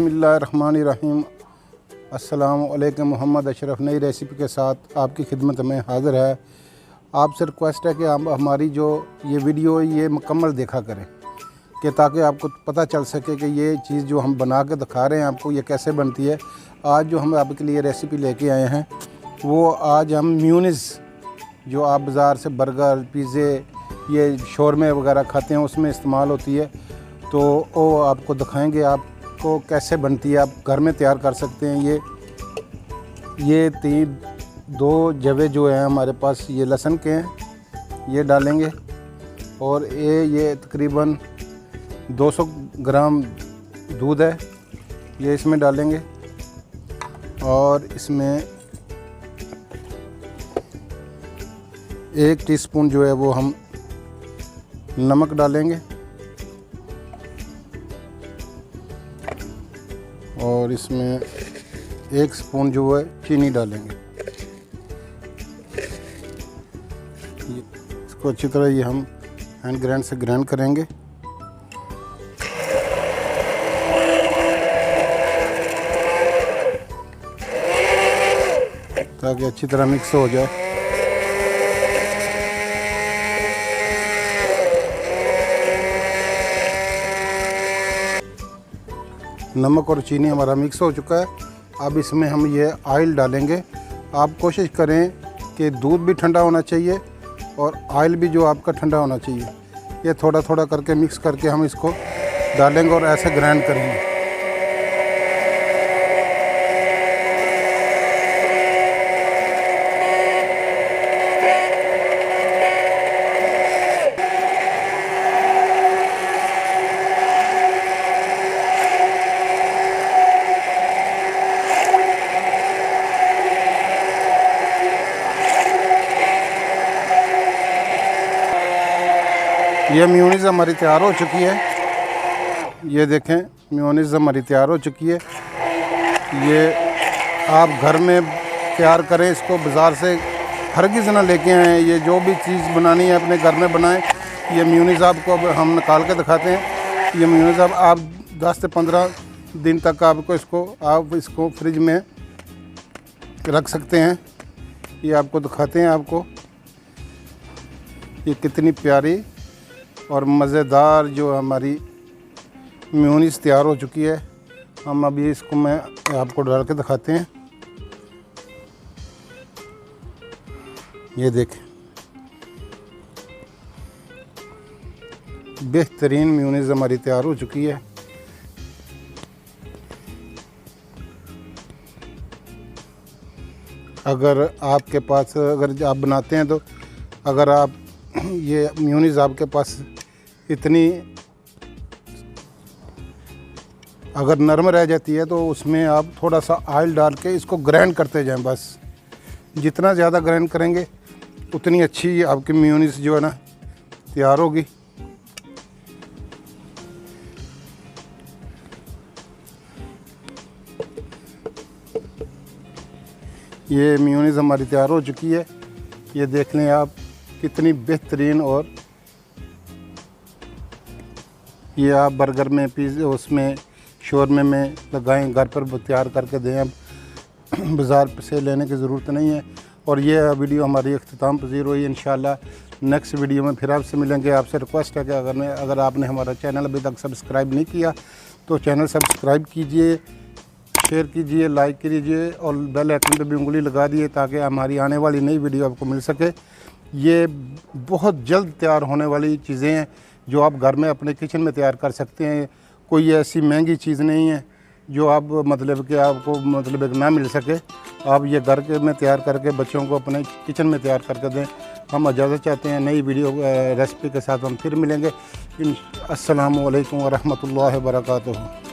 बिस्मिल्लाहिर्रहमानिर्रहीम। अस्सलाम वालेकुम। मोहम्मद अशरफ नई रेसिपी के साथ आपकी खिदमत में हाज़िर है। आपसे रिक्वेस्ट है कि आप हमारी जो ये वीडियो ये मुकम्मल देखा करें कि ताकि आपको पता चल सके कि ये चीज़ जो हम बना के दिखा रहे हैं आपको ये कैसे बनती है। आज जो हम आपके लिए रेसिपी लेके आए हैं वो आज हम म्यूनिस जो आप बाज़ार से बर्गर पिज़्ज़े ये शोरमे वगैरह खाते हैं उसमें इस्तेमाल होती है, तो वो आपको दिखाएंगे आपको कैसे बनती है। आप घर में तैयार कर सकते हैं। ये दो जवे जो हैं हमारे पास ये लहसुन के हैं, ये डालेंगे। और ये तकरीबन 200 ग्राम दूध है, ये इसमें डालेंगे। और इसमें 1 टीस्पून जो है वो हम नमक डालेंगे और इसमें 1 स्पून जो है चीनी डालेंगे। इसको अच्छी तरह ये हम हैंड ग्राइंड से ग्राइंड करेंगे ताकि अच्छी तरह मिक्स हो जाए। नमक और चीनी हमारा मिक्स हो चुका है। अब इसमें हम ये ऑयल डालेंगे। आप कोशिश करें कि दूध भी ठंडा होना चाहिए और ऑयल भी जो आपका ठंडा होना चाहिए। ये थोड़ा थोड़ा करके मिक्स करके हम इसको डालेंगे और ऐसे ग्राइंड करेंगे। ये मेयोनीज़ हमारी तैयार हो चुकी है। ये देखें मेयोनीज़ हमारी तैयार हो चुकी है। ये आप घर में तैयार करें, इसको बाज़ार से हरगिज़ ना लेके आएँ। ये जो भी चीज़ बनानी है अपने घर में बनाएं। ये मेयोनीज़ आपको अब हम निकाल के दिखाते हैं। ये मेयोनीज़ अब आप 10 से 15 दिन तक आप इसको फ्रिज में रख सकते हैं। ये आपको दिखाते हैं आपको ये कितनी प्यारी और मज़ेदार जो हमारी मेयोनीज़ तैयार हो चुकी है। हम अभी इसको मैं आपको डाल के दिखाते हैं। ये देखें बेहतरीन मेयोनीज़ हमारी तैयार हो चुकी है। अगर आपके पास अगर आप बनाते हैं तो अगर आप ये मेयोनीज़ आपके पास इतनी अगर नरम रह जाती है तो उसमें आप थोड़ा सा ऑयल डाल के इसको ग्राइंड करते जाएं। बस जितना ज़्यादा ग्राइंड करेंगे उतनी अच्छी आपकी मेयोनीज़ जो है ना तैयार होगी। ये मेयोनीज़ हमारी तैयार हो चुकी है। ये देख लें आप कितनी बेहतरीन। और ये आप बर्गर में पिज़्ज़ा उसमें शोरमे में लगाएं, घर पर तैयार करके दें। अब बाज़ार से लेने की ज़रूरत नहीं है। और ये वीडियो हमारी अख्तिताम पज़ीर हुई। इंशाल्लाह नेक्स्ट वीडियो में फिर आपसे मिलेंगे। आपसे रिक्वेस्ट है कि अगर आपने हमारा चैनल अभी तक सब्सक्राइब नहीं किया तो चैनल सब्सक्राइब कीजिए, शेयर कीजिए, लाइक कीजिए और बेल आइकन पर भी उंगली लगा दिए ताकि हमारी आने वाली नई वीडियो आपको मिल सके। ये बहुत जल्द तैयार होने वाली चीज़ें हैं जो आप घर में अपने किचन में तैयार कर सकते हैं। कोई ऐसी महंगी चीज़ नहीं है जो आप मतलब कि आपको मतलब एक ना मिल सके। आप ये घर के में तैयार करके बच्चों को अपने किचन में तैयार करके दें। हम इजाज़त चाहते हैं। नई वीडियो रेसिपी के साथ हम फिर मिलेंगे। अस्सलामु अलैकुम व रहमतुल्लाहि व बरकातुहू।